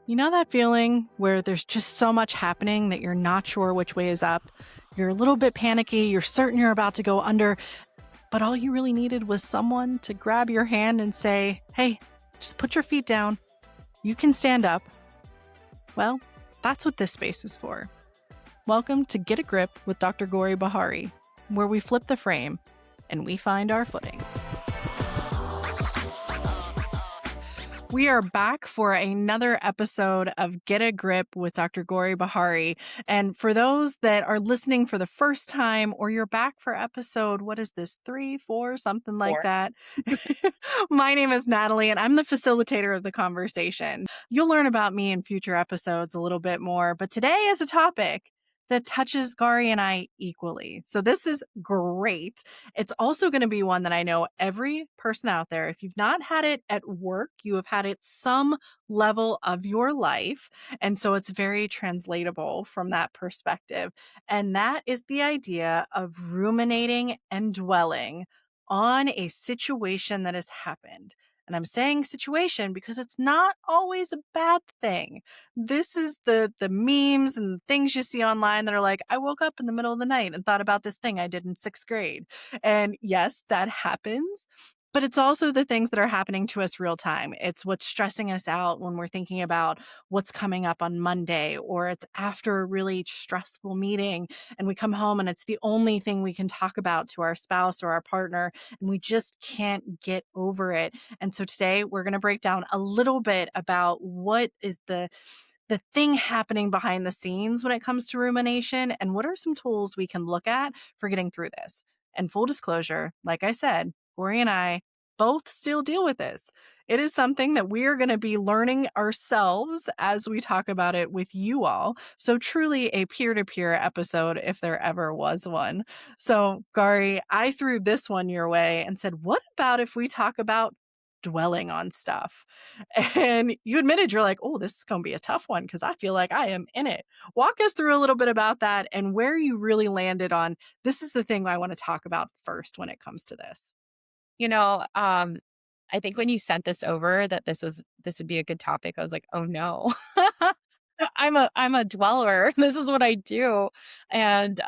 You know that feeling where there's just so much happening that you're not sure which way is up? You're a little bit panicky, you're certain you're about to go under, but all you really needed was someone to grab your hand and say, hey, just put your feet down. You can stand up. Well, that's what this space is for. Welcome to Get a Grip with Dr. Gauri Behari, where we flip the frame and we find our footing. We are back for another episode of Get a Grip with Dr. Gauri Behari. And for those that are listening for the first time, or you're back for episode, what is this, 3, 4, something like Four. that? My name is Natalie, and I'm the facilitator of the conversation. You'll learn about me in future episodes a little bit more, but today is a topic that touches Gauri and I equally. So this is great. It's also going to be one that I know every person out there, if you've not had it at work, you have had it some level of your life. And so it's very translatable from that perspective. And that is the idea of ruminating and dwelling on a situation that has happened. And I'm saying situation because it's not always a bad thing. This is the memes and things you see online that are like, I woke up in the middle of the night and thought about this thing I did in 6th grade. And yes, that happens. But it's also the things that are happening to us real time. It's what's stressing us out when we're thinking about what's coming up on Monday, or it's after a really stressful meeting and we come home and it's the only thing we can talk about to our spouse or our partner, and we just can't get over it. And so today we're going to break down a little bit about what is the thing happening behind the scenes when it comes to rumination, and what are some tools we can look at for getting through this. And full disclosure, like I said, Corey and I both still deal with this. It is something that we are going to be learning ourselves as we talk about it with you all. So truly a peer-to-peer episode if there ever was one. So Gauri, I threw this one your way and said, what about if we talk about dwelling on stuff? And you admitted, you're like, oh, this is going to be a tough one because I feel like I am in it. Walk us through a little bit about that and where you really landed on this is the thing I want to talk about first when it comes to this. You know, um, I think when you sent this over that this would be a good topic, I was like, "Oh no." I'm a dweller. This is what I do. And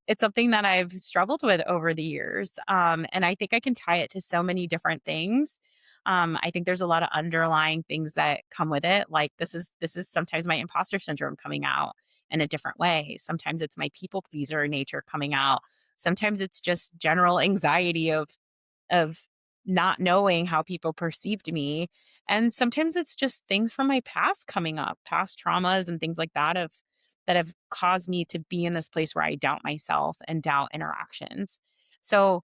it's something that I've struggled with over the years. And I think I can tie it to so many different things. I think there's a lot of underlying things that come with it. Like this is sometimes my imposter syndrome coming out in a different way. Sometimes it's my people pleaser nature coming out. Sometimes it's just general anxiety of not knowing how people perceived me. And sometimes it's just things from my past coming up, past traumas and things like that have caused me to be in this place where I doubt myself and doubt interactions. So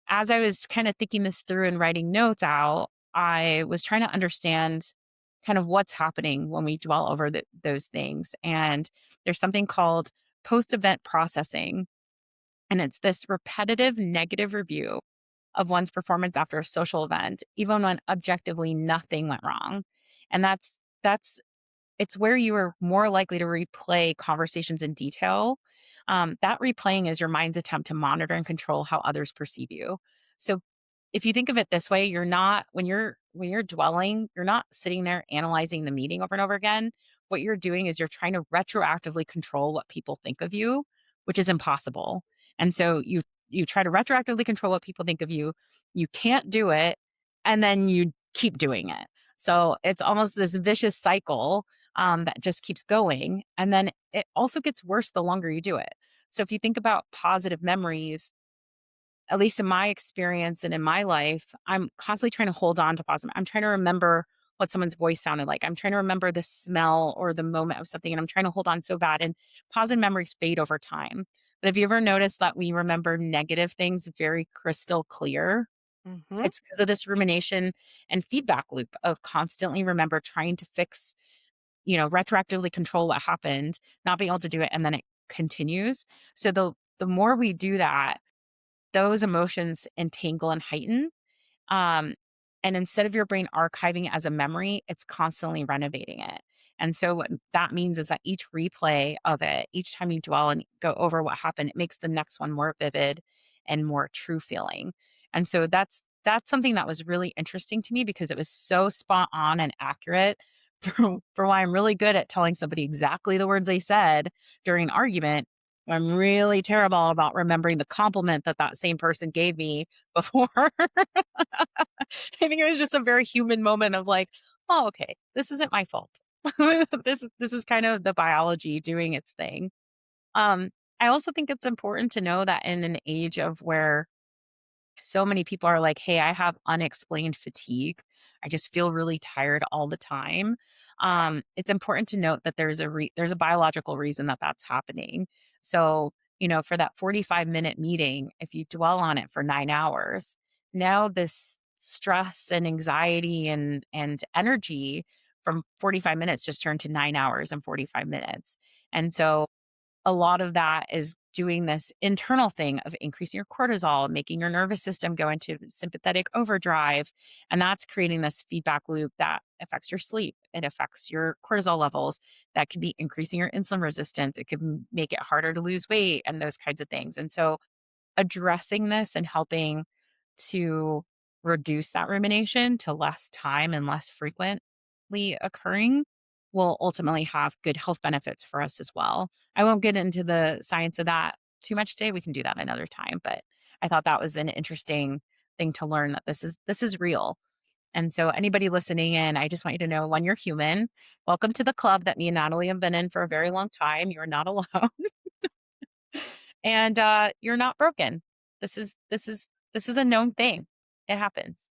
as I was kind of thinking this through and writing notes out, I was trying to understand kind of what's happening when we dwell over those things. And there's something called post event processing. And it's this repetitive negative review of one's performance after a social event, even when objectively nothing went wrong. And that's it's where you are more likely to replay conversations in detail. That replaying is your mind's attempt to monitor and control how others perceive you. So if you think of it this way, you're not when you're dwelling, you're not sitting there analyzing the meeting over and over again. What you're doing is you're trying to retroactively control what people think of you, which is impossible. And so you try to retroactively control what people think of you. You can't do it, and then you keep doing it. So it's almost this vicious cycle that just keeps going. And then it also gets worse the longer you do it. So if you think about positive memories, at least in my experience and in my life, I'm constantly trying to hold on to positive. I'm trying to remember what someone's voice sounded like. I'm trying to remember the smell or the moment of something, and I'm trying to hold on so bad. And positive memories fade over time. But have you ever noticed that we remember negative things very crystal clear? Mm-hmm. It's because of this rumination and feedback loop of constantly remember trying to fix, retroactively control what happened, not being able to do it, and then it continues. So the more we do that, those emotions entangle and heighten. Um, and instead of your brain archiving it as a memory, it's constantly renovating it. And so what that means is that each replay of it, each time you dwell and go over what happened, it makes the next one more vivid and more true feeling. And so that's something that was really interesting to me because it was so spot on and accurate for why I'm really good at telling somebody exactly the words they said during an argument. I'm really terrible about remembering the compliment that that same person gave me before. I think it was just a very human moment of like, "Oh, okay, this isn't my fault." This is kind of the biology doing its thing. Um, I also think it's important to know that in an age of where so many people are like, "Hey, I have unexplained fatigue. I just feel really tired all the time." It's important to note that there's a biological reason that that's happening. So, for that 45-minute meeting, if you dwell on it for 9 hours, now this stress and anxiety and energy from 45 minutes just turned to 9 hours and 45 minutes. And so a lot of that is doing this internal thing of increasing your cortisol, making your nervous system go into sympathetic overdrive. And that's creating this feedback loop that affects your sleep. It affects your cortisol levels. That can be increasing your insulin resistance. It could make it harder to lose weight and those kinds of things. And so addressing this and helping to reduce that rumination to less time and less frequently occurring will ultimately have good health benefits for us as well. I won't get into the science of that too much today. We can do that another time, but I thought that was an interesting thing to learn that this is real. And so anybody listening in, I just want you to know when you're human, welcome to the club that me and Natalie have been in for a very long time. You're not alone. And you're not broken. This is a known thing. It happens.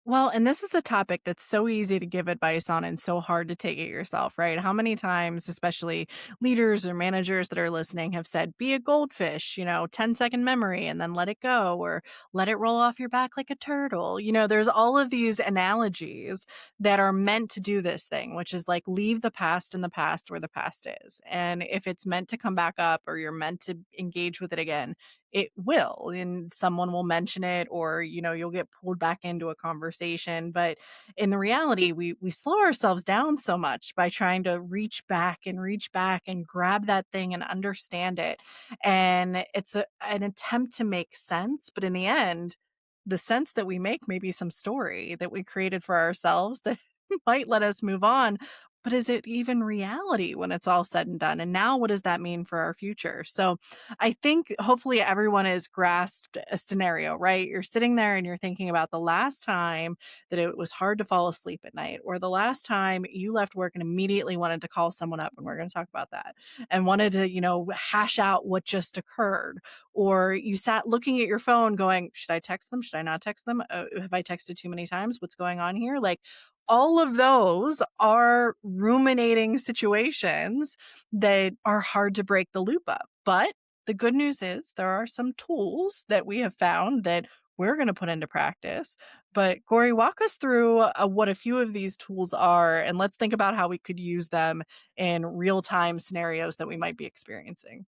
Well, and this is a topic that's so easy to give advice on and so hard to take it yourself, right? How many times, especially leaders or managers that are listening, have said, be a goldfish, 10-second memory and then let it go, or let it roll off your back like a turtle. There's all of these analogies that are meant to do this thing, which is like leave the past in the past where the past is. And if it's meant to come back up or you're meant to engage with it again, it will, and someone will mention it, or you'll get pulled back into a conversation. But in the reality, we slow ourselves down so much by trying to reach back and grab that thing and understand it. And it's an attempt to make sense, but in the end, the sense that we make may be some story that we created for ourselves that might let us move on. But is it even reality when it's all said and done? And now what does that mean for our future? So I think hopefully everyone has grasped a scenario, right? You're sitting there and you're thinking about the last time that it was hard to fall asleep at night, or the last time you left work and immediately wanted to call someone up. And we're going to talk about that, and wanted to, hash out what just occurred. Or you sat looking at your phone going, should I text them? Should I not text them? Have I texted too many times? What's going on here? Like, all of those are ruminating situations that are hard to break the loop up. But the good news is there are some tools that we have found that we're going to put into practice. But Corey, walk us through what a few of these tools are, and let's think about how we could use them in real time scenarios that we might be experiencing.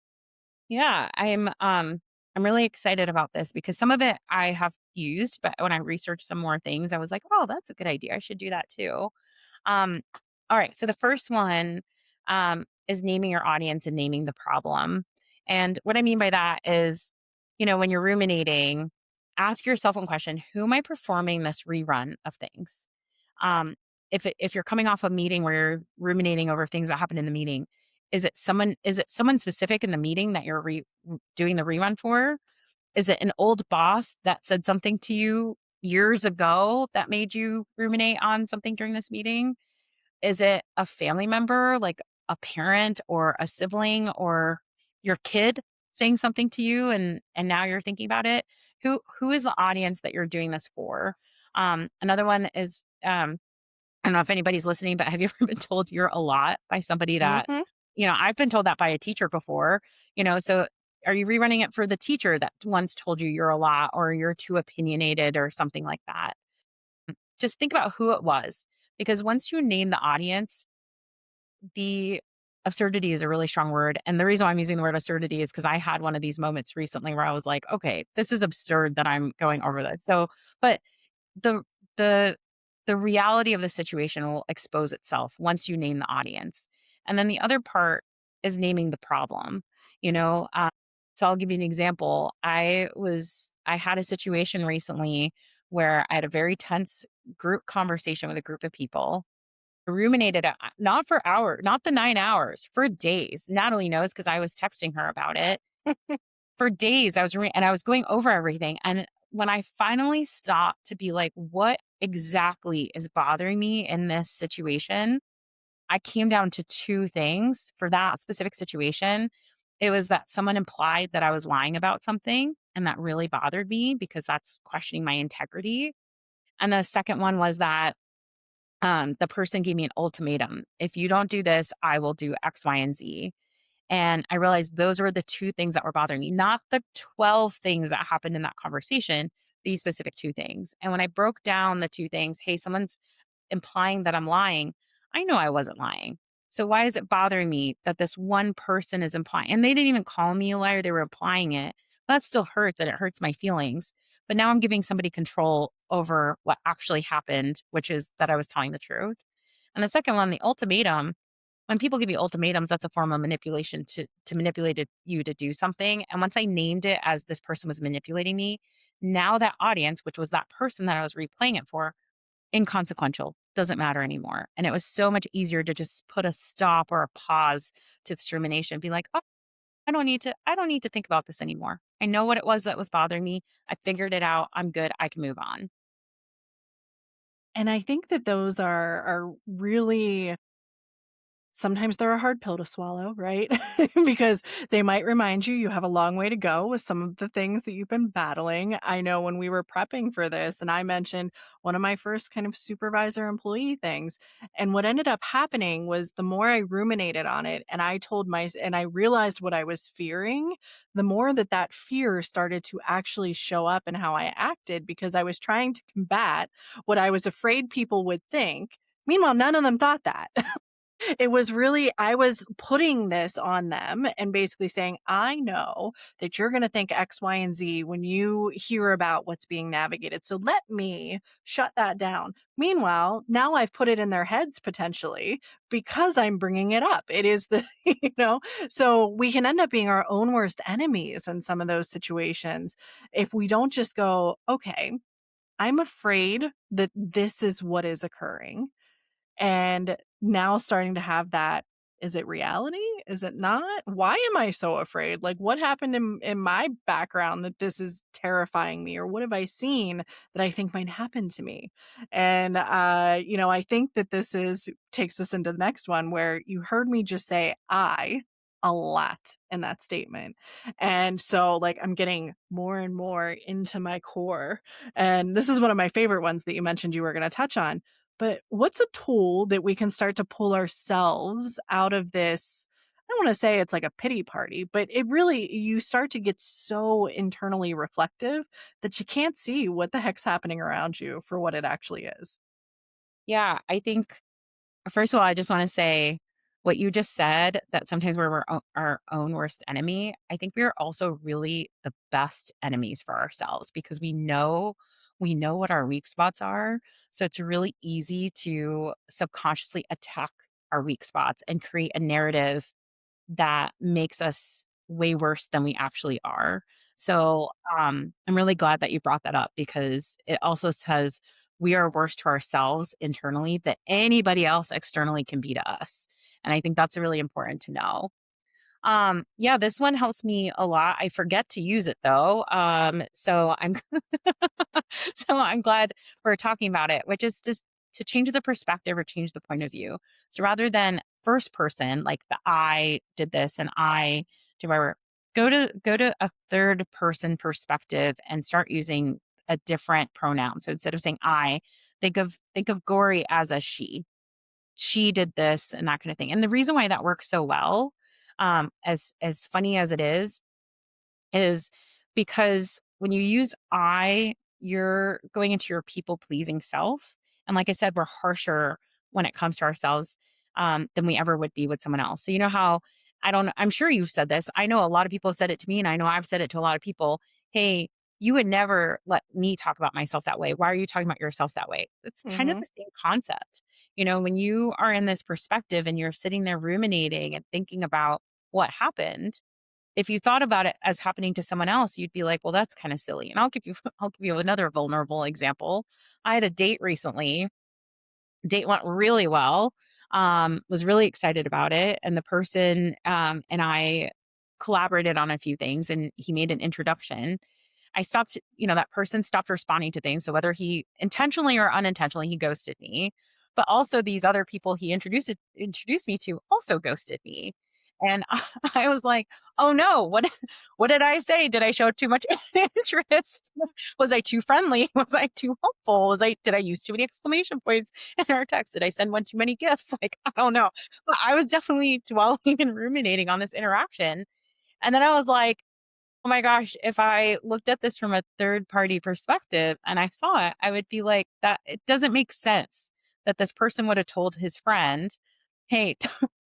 Yeah, I'm really excited about this because some of it I have used, but when I researched some more things, I was like, "Oh, that's a good idea. I should do that too." Um, all right. So the first one is naming your audience and naming the problem. And what I mean by that is, when you're ruminating, ask yourself one question: who am I performing this rerun of things? Um, if you're coming off a meeting where you're ruminating over things that happened in the meeting, is it someone specific in the meeting that you're doing the rerun for? Is it an old boss that said something to you years ago that made you ruminate on something during this meeting? Is it a family member, like a parent or a sibling or your kid saying something to you and now you're thinking about it? Who is the audience that you're doing this for? Another one is I don't know if anybody's listening, but have you ever been told you're a lot by somebody that, Hmm. I've been told that by a teacher before, so are you rerunning it for the teacher that once told you you're a lot or you're too opinionated or something like that? Just think about who it was because once you name the audience, the absurdity is a really strong word. And the reason why I'm using the word absurdity is because I had one of these moments recently where I was like, okay, this is absurd that I'm going over this. So, but the the the reality of the situation will expose itself once you name the audience. And then the other part is naming the problem. You know, uh, so I'll give you an example. I had a situation recently where I had a very tense group conversation with a group of people ruminated, not for hours, not the 9 hours, for days. Natalie knows because I was texting her about it. For days, and I was going over everything. And when I finally stopped to be like, what exactly is bothering me in this situation? I came down to two things for that specific situation. It was that someone implied that I was lying about something, and that really bothered me because that's questioning my integrity. And the second one was that the person gave me an ultimatum. If you don't do this, I will do X, Y, and Z. And I realized those were the two things that were bothering me, not the 12 things that happened in that conversation, these specific two things. And when I broke down the two things, hey, someone's implying that I'm lying. I know I wasn't lying. So why is it bothering me that this one person is implying? And they didn't even call me a liar, they were implying it. That still hurts and it hurts my feelings. But now I'm giving somebody control over what actually happened, which is that I was telling the truth. And the second one, the ultimatum, when people give you ultimatums, that's a form of manipulation to manipulate you to do something. And once I named it as this person was manipulating me, now that audience, which was that person that I was replaying it for, inconsequential, doesn't matter anymore. And it was so much easier to just put a stop or a pause to this rumination, be like, oh, I don't need to think about this anymore. I know what it was that was bothering me. I figured it out. I'm good. I can move on. And I think that those are really sometimes they're a hard pill to swallow, right? Because they might remind you have a long way to go with some of the things that you've been battling. I know when we were prepping for this, and I mentioned one of my first kind of supervisor employee things. And what ended up happening was the more I ruminated on it and and I realized what I was fearing, the more that that fear started to actually show up in how I acted because I was trying to combat what I was afraid people would think. Meanwhile, none of them thought that. It was really I was putting this on them and basically saying, "I know that you're gonna think X, Y, and Z when you hear about what's being navigated, so let me shut that down." Meanwhile, now I've put it in their heads potentially because I'm bringing it up. It is the so we can end up being our own worst enemies in some of those situations if we don't just go, "Okay, I'm afraid that this is what is occurring." And now starting to have that, is it reality? Is it not? Why am I so afraid? Like what happened in my background that this is terrifying me or what have I seen that I think might happen to me? And I think that this is takes us into the next one where you heard me just say I a lot in that statement. And so like I'm getting more and more into my core. And this is one of my favorite ones that you mentioned you were going to touch on, but what's a tool that we can start to pull ourselves out of this? I don't want to say it's like a pity party, but it really, you start to get so internally reflective that you can't see what the heck's happening around you for what it actually is. Yeah, I think first of all, I just want to say what you just said that sometimes our own worst enemy. I think we are also really the best enemies for ourselves because we know what our weak spots are. So it's really easy to subconsciously attack our weak spots and create a narrative that makes us way worse than we actually are. So, I'm really glad that you brought that up because it also says we are worse to ourselves internally than anybody else externally can be to us. And I think that's really important to know. Yeah, this one helps me a lot. I forget to use it though. So I'm so I'm glad we're talking about it, which is just to change the perspective or change the point of view. So rather than first person, like the I did this and I did whatever, go to a third person perspective and start using a different pronoun. So instead of saying I, think of Gauri as a she. She did this and that kind of thing. And the reason why that works so well, as funny as it is because when you use I, you're going into your people pleasing self. And like I said, we're harsher when it comes to ourselves than we ever would be with someone else. So you know how I'm sure you've said this. I know a lot of people have said it to me, and I know I've said it to a lot of people. Hey, you would never let me talk about myself that way. Why are you talking about yourself that way? It's kind of Mhm. the same concept. When you are in this perspective and you're sitting there ruminating and thinking about what happened, if you thought about it as happening to someone else, you'd be like, "Well, that's kinda silly." And I'll give you I'll give you another vulnerable example. I had a date recently, Date went really well. Was really excited about it. And the person and I collaborated on a few things and he made an introduction. I stopped, that person stopped responding to things. So whether he intentionally or unintentionally, he ghosted me. But also these other people he introduced me to also ghosted me. And I was like, oh no, what did I say? Did I show too much interest? Was I too friendly? Was I too hopeful? Did I use too many exclamation points in our text? Did I send one too many gifts? Like, I don't know. But I was definitely dwelling and ruminating on this interaction. And then I was like, oh my gosh, if I looked at this from a third party perspective and I saw it, I would be like, that it doesn't make sense that this person would have told his friend, hey,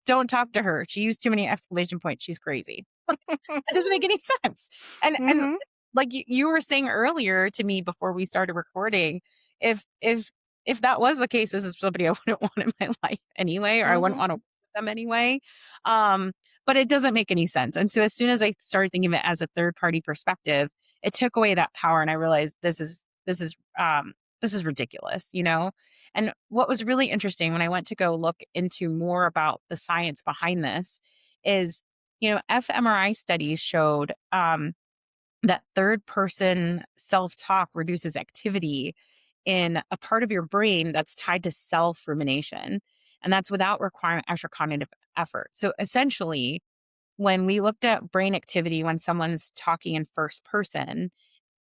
don't talk to her. She used too many exclamation points. She's crazy. That doesn't make any sense. And Mhm. like you were saying earlier to me before we started recording, if if if that was the case, this is somebody I wouldn't want in my life anyway, or I wouldn't Mhm. want to work with them anyway. Um, but it doesn't make any sense. And so as soon as I started thinking of it as a third party perspective, it took away that power and I realized this is ridiculous, And what was really interesting when I went to go look into more about the science behind this is fMRI studies showed that third person self talk reduces activity in a part of your brain that's tied to self rumination. And that's without requiring extra cognitive effort. So essentially, when we looked at brain activity when someone's talking in first person,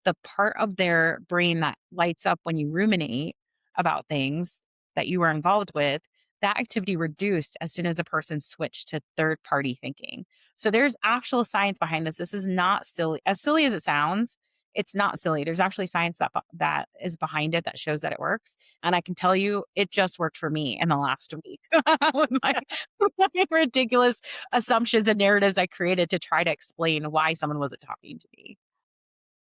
the part of their brain that lights up when you ruminate about things that you were involved with, that activity reduced as soon as the person switched to third party thinking. So there's actual science behind this. This is not silly. As silly as it sounds, it's not silly. There's actually science that is behind it that shows that it works. And I can tell you, it just worked for me in the last week with with my ridiculous assumptions and narratives I created to try to explain why someone wasn't talking to me.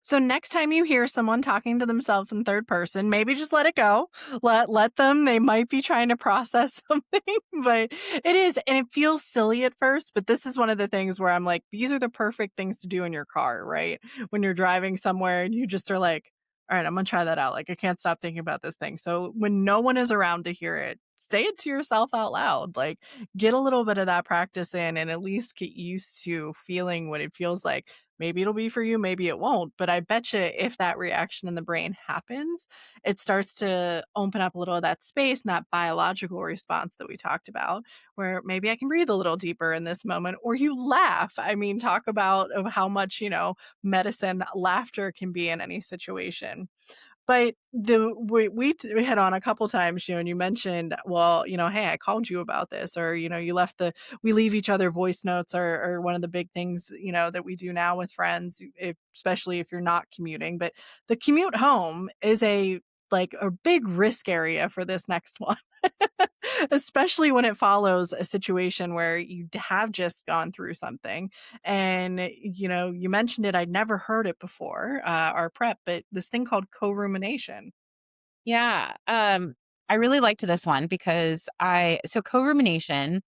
So next time you hear someone talking to themselves in third person, maybe just let it go. Let them. They might be trying to process something, but it is, and it feels silly at first, but this is one of the things where I'm like, these are the perfect things to do in your car, right? When you're driving somewhere and you just are like, all right, I'm gonna try that out. Like I can't stop thinking about this thing. So when no one is around to hear it, say it to yourself out loud. Like get a little bit of that practice in and at least get used to feeling what it feels like. Maybe it'll be for you, maybe it won't. But I bet you if that reaction in the brain happens, it starts to open up a little of that space and that biological response that we talked about, where maybe I can breathe a little deeper in this moment, or you laugh. I mean, talk about of how much, medicine laughter can be in any situation. But we hit on a couple times, and you mentioned, well, "Hey, I called you about this," or, you left we leave each other voice notes are one of the big things, that we do now with friends, especially if you're not commuting. But the commute home is a big risk area for this next one. Especially when it follows a situation where you have just gone through something. And, you mentioned it, I'd never heard it before, our prep, but this thing called co-rumination. Yeah. I really liked this one because so co-rumination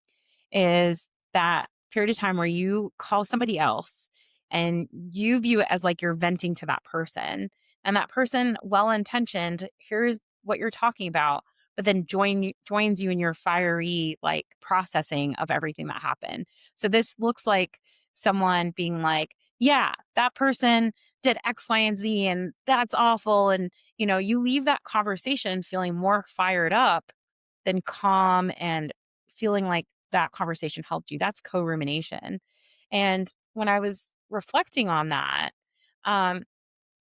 is that period of time where you call somebody else and you view it as like you're venting to that person. And that person, well intentioned, hears what you're talking about, but then joins you in your fiery like processing of everything that happened. So this looks like someone being like, yeah, that person did X, Y, and Z, and that's awful. And, you leave that conversation feeling more fired up than calm and feeling like that conversation helped you. That's co-rumination. And when I was reflecting on that, um,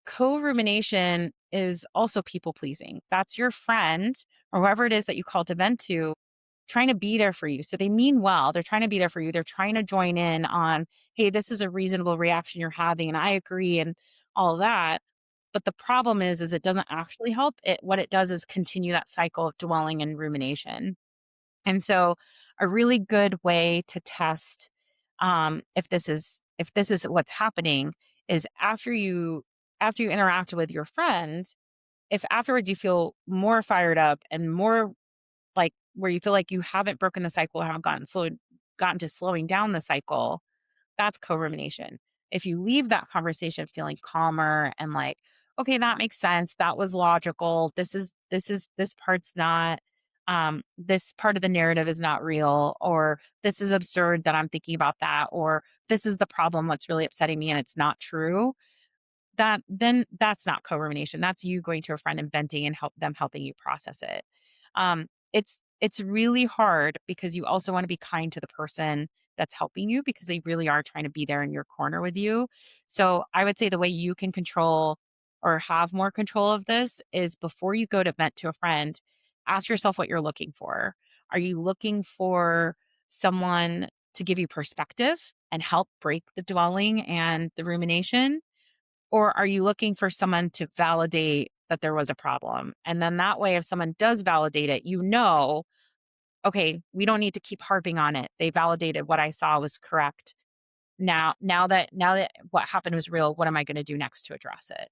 co-rumination is also people pleasing. That's your friend or whoever it is that you call to vent to trying to be there for you. So they mean well. They're trying to be there for you. They're trying to join in on, hey, this is a reasonable reaction you're having. And I agree and all of that. But the problem is it doesn't actually help. What it does is continue that cycle of dwelling and rumination. And so a really good way to test if this is what's happening is after you interact with your friend, if afterwards you feel more fired up and more like where you feel like you haven't broken the cycle or have gotten to slowing down the cycle, that's co-rumination. If you leave that conversation feeling calmer and like, okay, that makes sense. That was logical. This part's not this part of the narrative is not real, or this is absurd that I'm thinking about that, or this is the problem, what's really upsetting me, and it's not true, then that's not co-rumination. That's you going to a friend and venting and helping you process it. It's really hard because you also want to be kind to the person that's helping you because they really are trying to be there in your corner with you. So I would say the way you can control or have more control of this is before you go to vent to a friend, ask yourself what you're looking for. Are you looking for someone to give you perspective and help break the dwelling and the rumination? Or are you looking for someone to validate that there was a problem? And then that way, if someone does validate it, you know, okay, we don't need to keep harping on it. They validated what I saw was correct. Now that what happened was real, what am I going to do next to address it?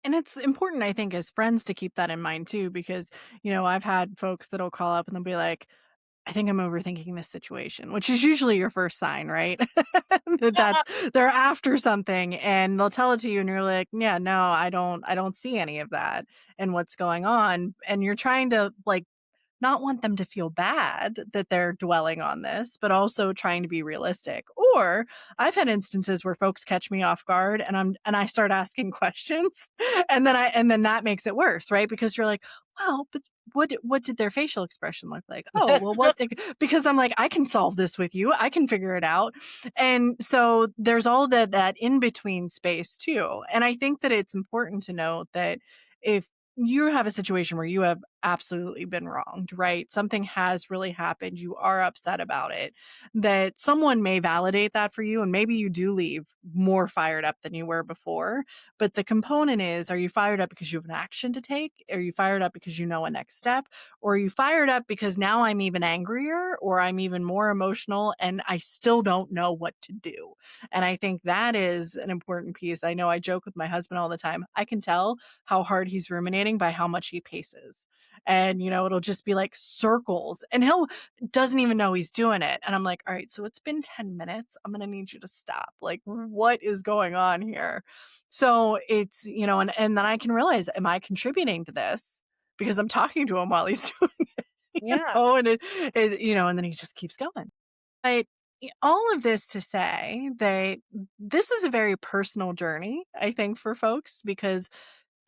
And it's important, I think, as friends to keep that in mind too, because, I've had folks that'll call up and they'll be like, I think I'm overthinking this situation, which is usually your first sign, right? Yeah. They're after something and they'll tell it to you and you're like, yeah, no, I don't see any of that and what's going on. And you're trying to like not want them to feel bad that they're dwelling on this, but also trying to be realistic. Or I've had instances where folks catch me off guard and I start asking questions and then that makes it worse, right? Because you're like, well, but what did their facial expression look like? Oh, well, because I'm like, I can solve this with you. I can figure it out. And so there's all that in between space too. And I think that it's important to note that if you have a situation where you have absolutely been wronged, right? Something has really happened. You are upset about it. That someone may validate that for you, and maybe you do leave more fired up than you were before. But the component is, are you fired up because you have an action to take? Are you fired up because you know a next step? Or are you fired up because now I'm even angrier or I'm even more emotional and I still don't know what to do? And I think that is an important piece. I know I joke with my husband all the time. I can tell how hard he's ruminating by how much he paces. And, it'll just be like circles and he'll doesn't even know he's doing it. And I'm like, all right, so it's been 10 minutes. I'm going to need you to stop. Like, what is going on here? So it's, and then I can realize, am I contributing to this? Because I'm talking to him while he's doing it, Yeah. and and then he just keeps going. But all of this to say that this is a very personal journey, I think, for folks because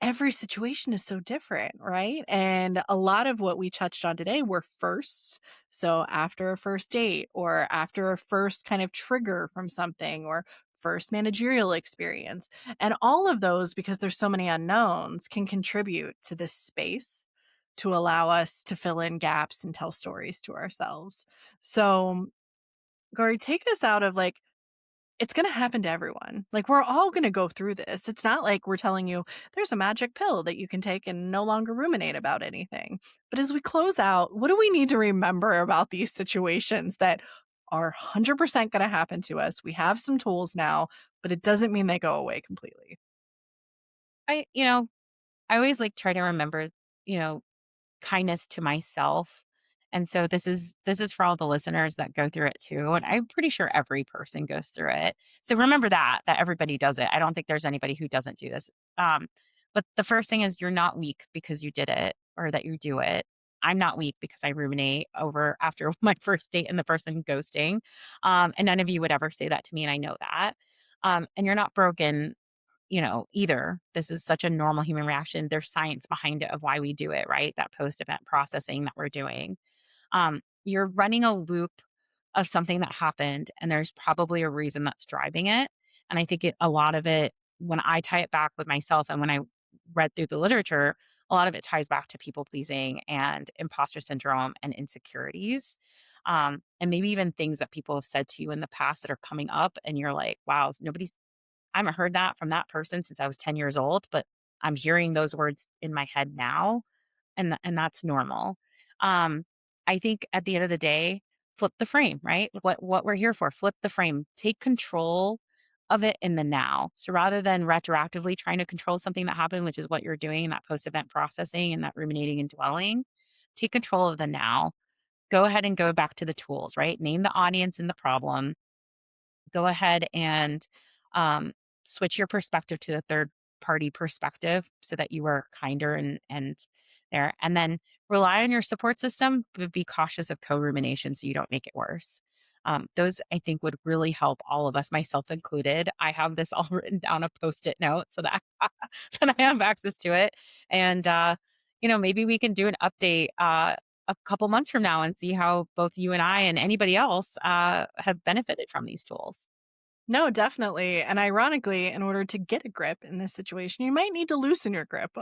every situation is so different, right? And a lot of what we touched on today were firsts. So after a first date or after a first kind of trigger from something or first managerial experience. And all of those, because there's so many unknowns, can contribute to this space to allow us to fill in gaps and tell stories to ourselves. So, Gori, take us out of like, it's gonna happen to everyone. Like, we're all gonna go through this. It's not like we're telling you there's a magic pill that you can take and no longer ruminate about anything. But as we close out, what do we need to remember about these situations that are 100% gonna happen to us? We have some tools now, but it doesn't mean they go away completely. I, you know, I always like try to remember, you know, kindness to myself. And so this is for all the listeners that go through it too. And I'm pretty sure every person goes through it. So remember that everybody does it. I don't think there's anybody who doesn't do this. But the first thing is you're not weak because you did it or that you do it. I'm not weak because I ruminate over after my first date and the person ghosting. And none of you would ever say that to me. And I know that. And you're not broken, either. This is such a normal human reaction. There's science behind it of why we do it, right? That post event processing that we're doing. You're running a loop of something that happened, and there's probably a reason that's driving it. And I think a lot of it, when I tie it back with myself and when I read through the literature, a lot of it ties back to people pleasing and imposter syndrome and insecurities. And maybe even things that people have said to you in the past that are coming up, and you're like, wow, nobody's I haven't heard that from that person since I was 10 years old, but I'm hearing those words in my head now, and that's normal. Um, I think at the end of the day, flip the frame, right? What we're here for, flip the frame. Take control of it in the now. So rather than retroactively trying to control something that happened, which is what you're doing in that post-event processing and that ruminating and dwelling, take control of the now. Go ahead and go back to the tools, right? Name the audience and the problem, go ahead and um, switch your perspective to a third party perspective so that you are kinder and there, and then rely on your support system, but be cautious of co-rumination so you don't make it worse. Those I think would really help all of us, myself included. I have this all written down a post-it note so that that I have access to it. And maybe we can do an update a couple months from now and see how both you and I and anybody else have benefited from these tools. No, definitely. And ironically, in order to get a grip in this situation, you might need to loosen your grip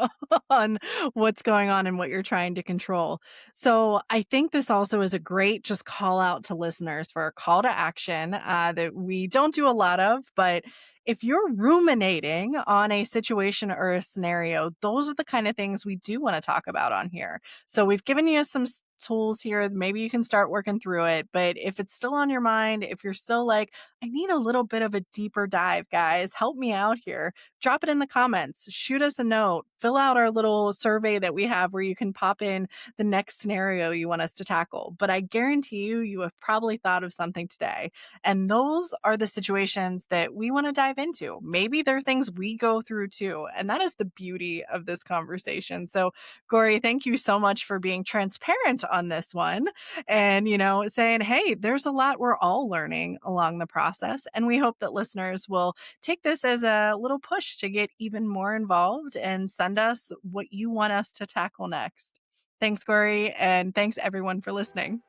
on what's going on and what you're trying to control. So I think this also is a great just call out to listeners for a call to action that we don't do a lot of. But if you're ruminating on a situation or a scenario, those are the kind of things we do want to talk about on here. So we've given you some tools here. Maybe you can start working through it. But if it's still on your mind, if you're still like, I need a little bit of a deeper dive, guys. Help me out here. Drop it in the comments. Shoot us a note. Fill out our little survey that we have where you can pop in the next scenario you want us to tackle. But I guarantee you, you have probably thought of something today. And those are the situations that we want to dive into. Maybe they're things we go through too. And that is the beauty of this conversation. So, Gauri, thank you so much for being transparent on this one and, saying, hey, there's a lot we're all learning along the process. And we hope that listeners will take this as a little push to get even more involved and send us what you want us to tackle next. Thanks, Gauri. And thanks everyone for listening.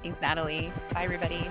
Thanks, Natalie. Bye, everybody.